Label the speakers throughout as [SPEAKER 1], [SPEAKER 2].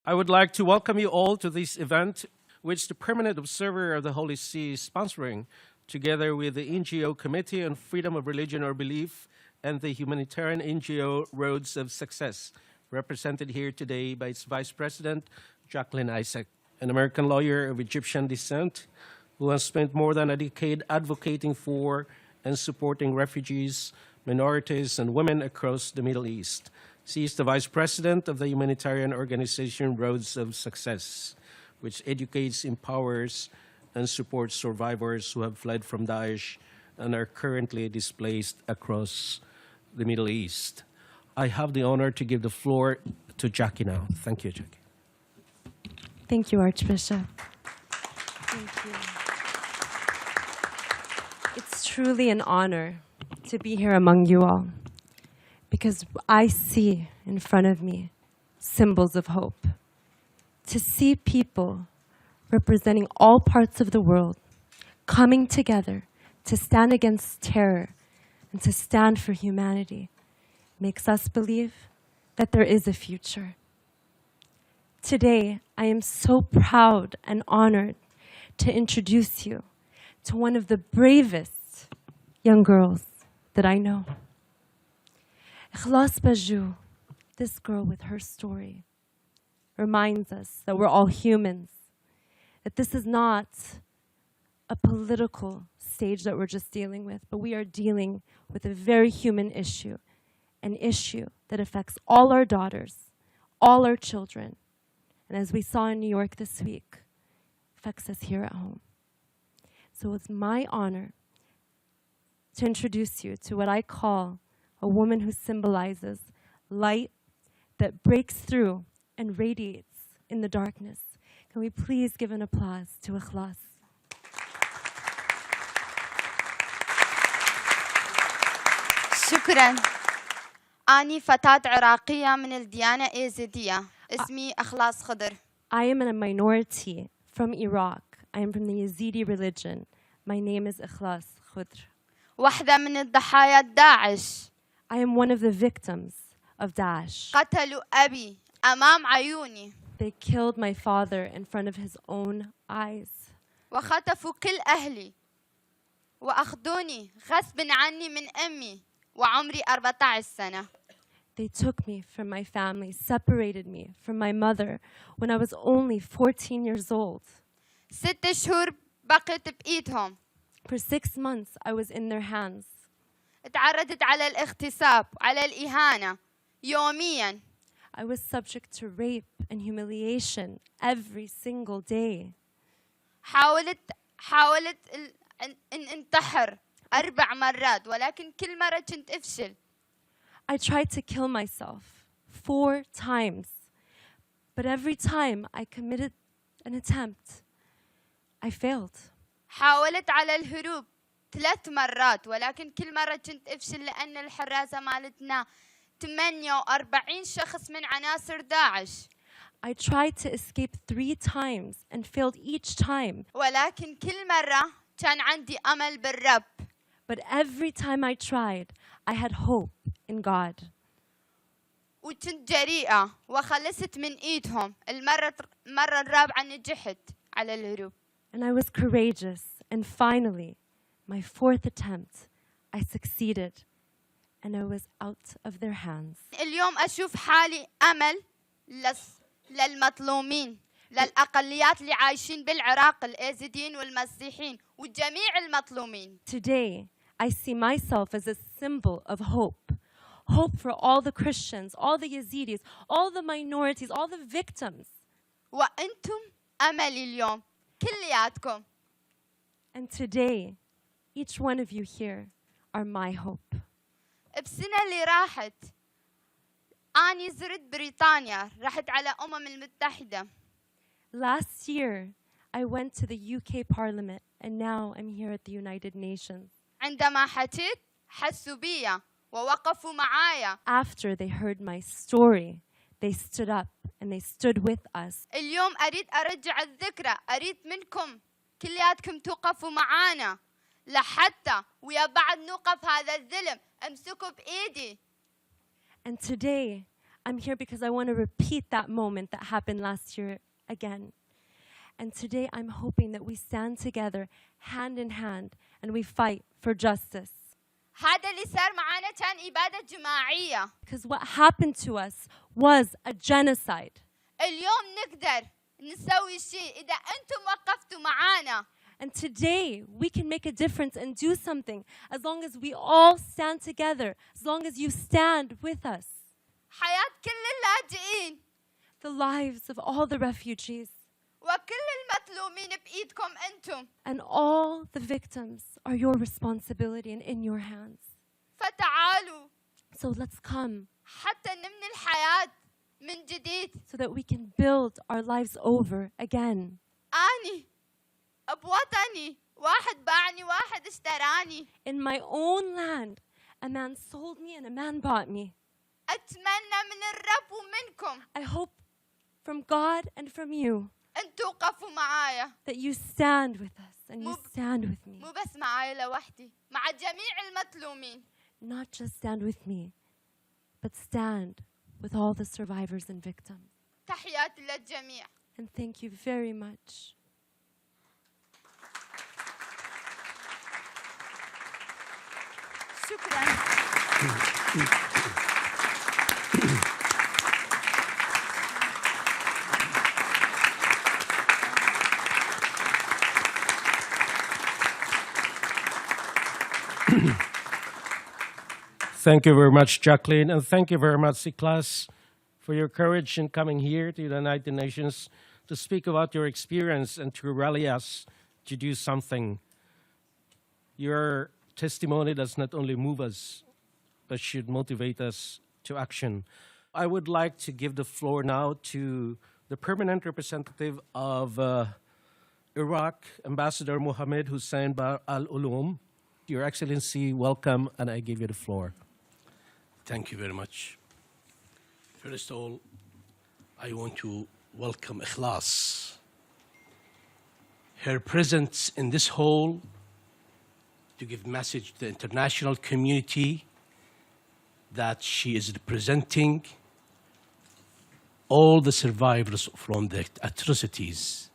[SPEAKER 1] I would like to welcome you all to this event, which the Permanent Observer of the Holy See is sponsoring, together with the NGO Committee on Freedom of Religion or Belief and the humanitarian NGO Roads of Success, represented here today by its Vice President, Jacqueline Isaac, an American lawyer of Egyptian descent who has spent more than a decade advocating for and supporting refugees, minorities, and women across the Middle East. She is the Vice President of the humanitarian organization Roads of Success, which educates, empowers, and supports survivors who have fled from Daesh and are currently displaced across the Middle East. I have the honor to give the floor to Jackie now. Thank you, Jackie.
[SPEAKER 2] Thank you, Archbishop. Thank you. It's truly an honor to be here among you all, because I see in front of me symbols of hope. To see people representing all parts of the world coming together to stand against terror and to stand for humanity makes us believe that there is a future. Today, I am so proud and honored to introduce you to one of the bravest young girls that I know. Ikhlas Bajou, this girl with her story, reminds us that we're all humans, that this is not a political stage that we're just dealing with, but we are dealing with a very human issue, an issue that affects all our daughters, all our children, and as we saw in New York this week, affects us here at home. So it's my honor to introduce you to what I call a woman who symbolizes light that breaks through and radiates in the darkness. Can we please give an applause to Ikhlas?
[SPEAKER 3] شكراً. أني فتاة عراقية من الديانة إيزيدية. اسمي إخلاص خضر.
[SPEAKER 2] I am in a minority from Iraq. I am from the Yazidi religion. My name is Ikhlas Khudr.
[SPEAKER 3] واحدة من الضحايا داعش.
[SPEAKER 2] I am one of the victims of Daesh.
[SPEAKER 3] قتلوا أبي أمام عيوني.
[SPEAKER 2] They killed my father in front of his own eyes.
[SPEAKER 3] وخطفوا كل أهلي. وأخذوني غصب عني من أمي وعمري 14 سنة.
[SPEAKER 2] They took me from my family, separated me from my mother when I was only 14 years old.
[SPEAKER 3] 6 شهور بقيت بإيدهم.
[SPEAKER 2] For 6 months, I was in their hands.
[SPEAKER 3] تعرضت على الاغتصاب على الإهانة يومياً.
[SPEAKER 2] I was subject to rape and humiliation every single day.
[SPEAKER 3] حاولت أن انتحر 4 مرات ولكن كل مرة كنت أفشل.
[SPEAKER 2] I tried to kill myself 4 times, but every time I committed an attempt, I failed.
[SPEAKER 3] حاولت على الهروب 3 مرات ولكن كل مرة كنت أفشل لأن الحراسة مالتنا 48 شخص من عناصر داعش.
[SPEAKER 2] I tried to escape 3 times and failed each time.
[SPEAKER 3] ولكن كل مرة كان عندي أمل بالرب.
[SPEAKER 2] But every time I tried, I had hope in God.
[SPEAKER 3] وكنت جريئة وخلصت من إيدهم. المرة الرابعة نجحت على الهروب.
[SPEAKER 2] And I was courageous. And finally, my 4th attempt, I succeeded. And I was out of their hands.
[SPEAKER 3] اليوم أشوف حالي أمل للمظلومين، للأقليات اللي عايشين بالعراق الإيزيديين والمسيحيين وجميع المظلومين.
[SPEAKER 2] Today, I see myself as a symbol of hope. Hope for all the Christians, all the Yazidis, all the minorities, all the victims.
[SPEAKER 3] وأنتم أملي اليوم كلياتكم.
[SPEAKER 2] And today, each one of you here are my hope.
[SPEAKER 3] بسنة اللي راحت أنا زرت بريطانيا، رحت على المتحدة.
[SPEAKER 2] Last year, I went to the UK Parliament, and now I'm here at the United Nations.
[SPEAKER 3] عندما حكيت حسوا بيا ووقفوا معايا.
[SPEAKER 2] After they heard my story, they stood up and they stood with us.
[SPEAKER 3] اليوم أريد أرجع الذكرى، أريد منكم كلياتكم توقفوا معانا لحتى ويا بعض نوقف هذا الظلم. امسكوا بإيدي.
[SPEAKER 2] And today, I'm here because I want to repeat that moment that happened last year again. And today I'm hoping that we stand together, hand in hand, and we fight for justice.
[SPEAKER 3] هذا اللي صار معنا كان إبادة جماعية.
[SPEAKER 2] Because what happened to us was a genocide.
[SPEAKER 3] اليوم نقدر نسوي شيء إذا أنتم وقفتوا معانا.
[SPEAKER 2] And today we can make a difference and do something as long as we all stand together, as long as you stand with us.
[SPEAKER 3] حياة كل اللاجئين
[SPEAKER 2] The lives of all the refugees
[SPEAKER 3] وكل المظلومين بإيدكم أنتم.
[SPEAKER 2] and all the victims are your responsibility and in your hands.
[SPEAKER 3] فتعالوا
[SPEAKER 2] So let's come
[SPEAKER 3] حتى نبني الحياة من جديد.
[SPEAKER 2] so that we can build our lives over again.
[SPEAKER 3] أني بوطني واحد باعني واحد اشتراني.
[SPEAKER 2] In my own land, a man sold me and a man bought me.
[SPEAKER 3] أتمنى من الرب ومنكم
[SPEAKER 2] I hope from God and from you
[SPEAKER 3] أن توقفوا معايا.
[SPEAKER 2] that you stand with us and you
[SPEAKER 3] مو-
[SPEAKER 2] stand with me.
[SPEAKER 3] مو بس معايا لوحدي، مع جميع المظلومين.
[SPEAKER 2] Not just stand with me, but stand with all the survivors and victims.
[SPEAKER 3] تحياتي للجميع.
[SPEAKER 2] And thank you very much.
[SPEAKER 3] شكرا.
[SPEAKER 1] Thank you very much, Jacqueline, and thank you very much, Siklas, for your courage in coming here to the United Nations to speak about your experience and to rally us to do something. Your testimony does not only move us, but should motivate us to action. I would like to give the floor now to the permanent representative of Iraq, Ambassador Mohammed Hussein Bar al-Ulum. Your Excellency, welcome, and I give you the floor.
[SPEAKER 4] Thank you very much. First of all, I want to welcome Ikhlas. Her presence in this hall to give message to the international community that she is representing all the survivors from the atrocities,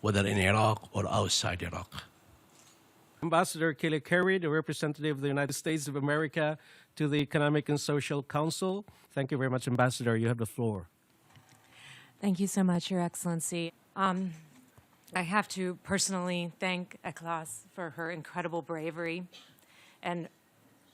[SPEAKER 4] whether in Iraq or outside Iraq.
[SPEAKER 1] Ambassador Kelly Kerry, the representative of the United States of America to the Economic and Social Council. Thank you very much, Ambassador. You have the floor.
[SPEAKER 5] Thank you so much, Your Excellency. I have to personally thank Ikhlas for her incredible bravery and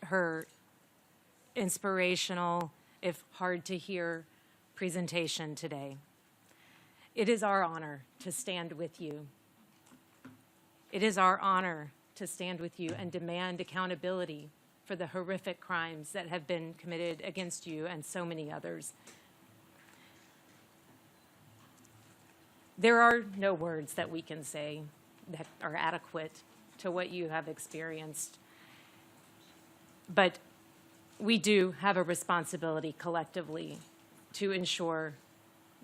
[SPEAKER 5] her inspirational, if hard to hear, presentation today. It is our honor to stand with you. It is our honor to stand with you and demand accountability for the horrific crimes that have been committed against you and so many others. There are no words that we can say that are adequate to what you have experienced. But we do have a responsibility collectively to ensure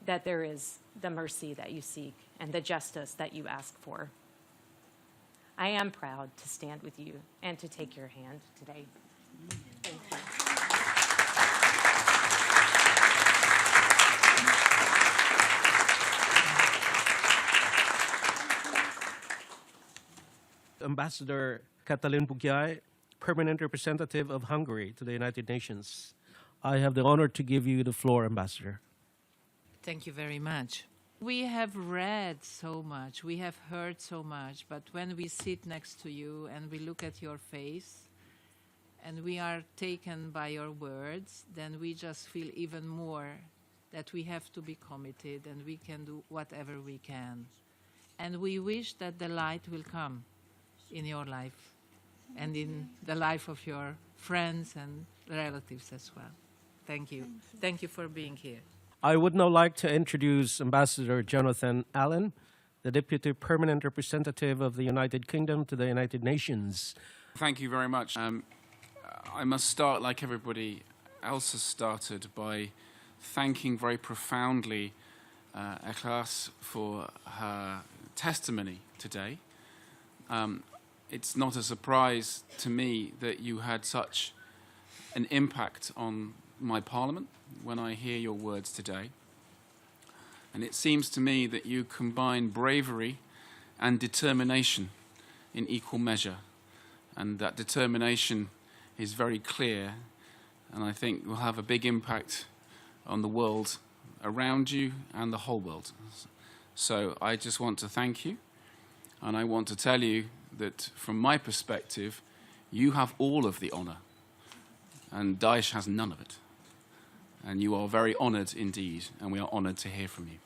[SPEAKER 5] that there is the mercy that you seek and the justice that you ask for. I am proud to stand with you and to take your hand today. Thank you.
[SPEAKER 1] Ambassador Katalin Bugyai, permanent representative of Hungary to the United Nations. I have the honor to give you the floor, Ambassador.
[SPEAKER 6] Thank you very much. We have read so much, we have heard so much, but when we sit next to you and we look at your face and we are taken by your words, then we just feel even more that we have to be committed and we can do whatever we can. And we wish that the light will come in your life and in the life of your friends and relatives as well. Thank you. Thank you for being here.
[SPEAKER 1] I would now like to introduce Ambassador Jonathan Allen, the Deputy Permanent Representative of the United Kingdom to the United Nations.
[SPEAKER 7] Thank you very much. I must start, like everybody else has started, by thanking very profoundly Ikhlas for her testimony today. It's not a surprise to me that you had such an impact on my parliament when I hear your words today. And it seems to me that you combine bravery and determination in equal measure. And that determination is very clear, and I think will have a big impact on the world around you and the whole world. So I just want to thank you, and I want to tell you that from my perspective, you have all of the honor, and Daesh has none of it. And you are very honored indeed, and we are honored to hear from you.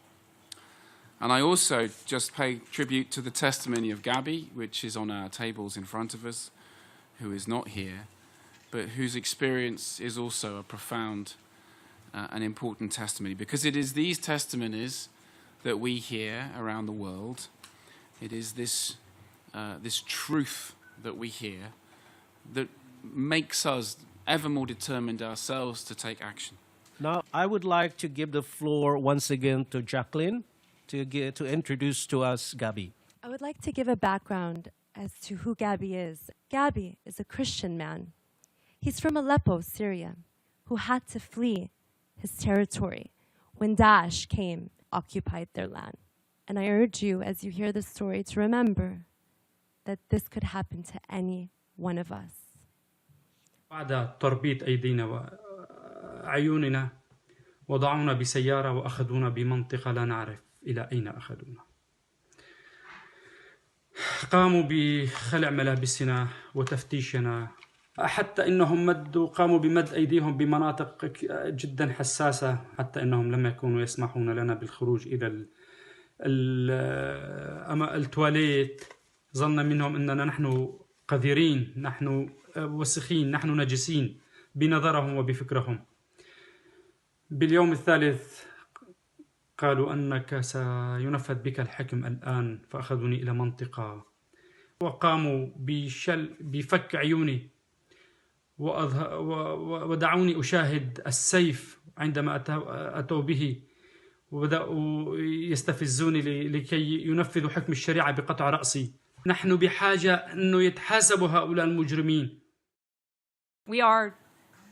[SPEAKER 7] And I also just pay tribute to the testimony of Gabby, which is on our tables in front of us, who is not here, but whose experience is also a profound and important testimony, because it is these testimonies that we hear around the world. It is this truth that we hear that makes us ever more determined ourselves to take action.
[SPEAKER 1] Now, I would like to give the floor once again to Jacqueline to introduce to us Gabi.
[SPEAKER 2] I would like to give a background as to who Gabi is. Gabi is a Christian man. He's from Aleppo, Syria, who had to flee his territory when Daesh came, occupied their land. And I urge you, as you hear this story, to remember that this could happen to any one of us.
[SPEAKER 8] بعد تربيط أيدينا وعيوننا وضعونا بسيارة وأخذونا بمنطقة لا نعرف إلى أين أخذونا. قاموا بخلع ملابسنا وتفتيشنا، حتى إنهم قاموا بمد أيديهم بمناطق جدا حساسة، حتى إنهم لم يكونوا يسمحون لنا بالخروج إلى التواليت. ظن منهم أننا نحن قذرين، نحن وسخين، نحن نجسين بنظرهم وبفكرهم. باليوم الثالث قالوا أنك سينفذ بك الحكم الآن، فأخذوني إلى منطقة وقاموا بفك عيوني ودعوني أشاهد السيف عندما أتوا به، وبدأوا يستفزوني لكي ينفذوا حكم الشريعة بقطع رأسي. نحن بحاجة أنه يتحاسبوا هؤلاء المجرمين.
[SPEAKER 5] We are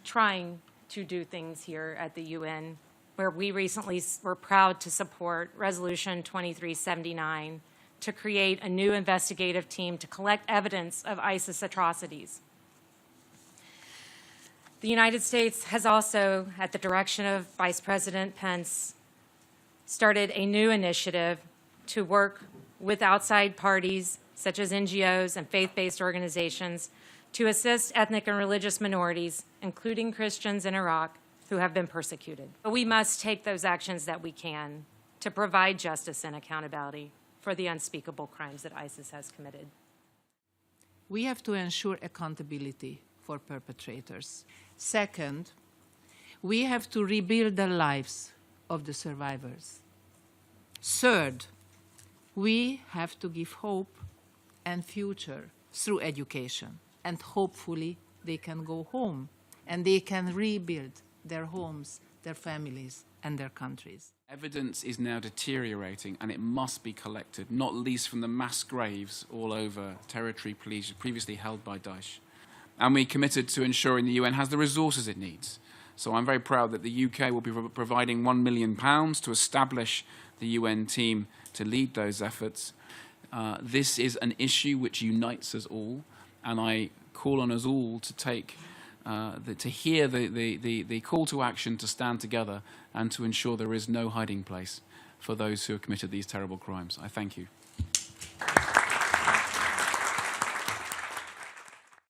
[SPEAKER 5] trying to do things here at the UN, where we recently were proud to support Resolution 2379 to create a new investigative team to collect evidence of ISIS atrocities. The United States has also, at the direction of Vice President Pence, started a new initiative to work with outside parties, such as NGOs and faith-based organizations, to assist ethnic and religious minorities, including Christians in Iraq, who have been persecuted. But we must take those actions that we can to provide justice and accountability for the unspeakable crimes that ISIS has committed.
[SPEAKER 6] We have to ensure accountability for perpetrators. Second, we have to rebuild the lives of the survivors. Third, we have to give hope and future through education. And hopefully they can go home and they can rebuild their homes, their families, and their countries.
[SPEAKER 7] Evidence is now deteriorating, and it must be collected, not least from the mass graves all over territory previously held by Daesh. And we committed to ensuring the UN has the resources it needs. So I'm very proud that the UK will be providing £1 million to establish the UN team to lead those efforts. This is an issue which unites us all, and I call on us all to take, to hear the call to action to stand together and to ensure there is no hiding place for those who have committed these terrible crimes. I thank you.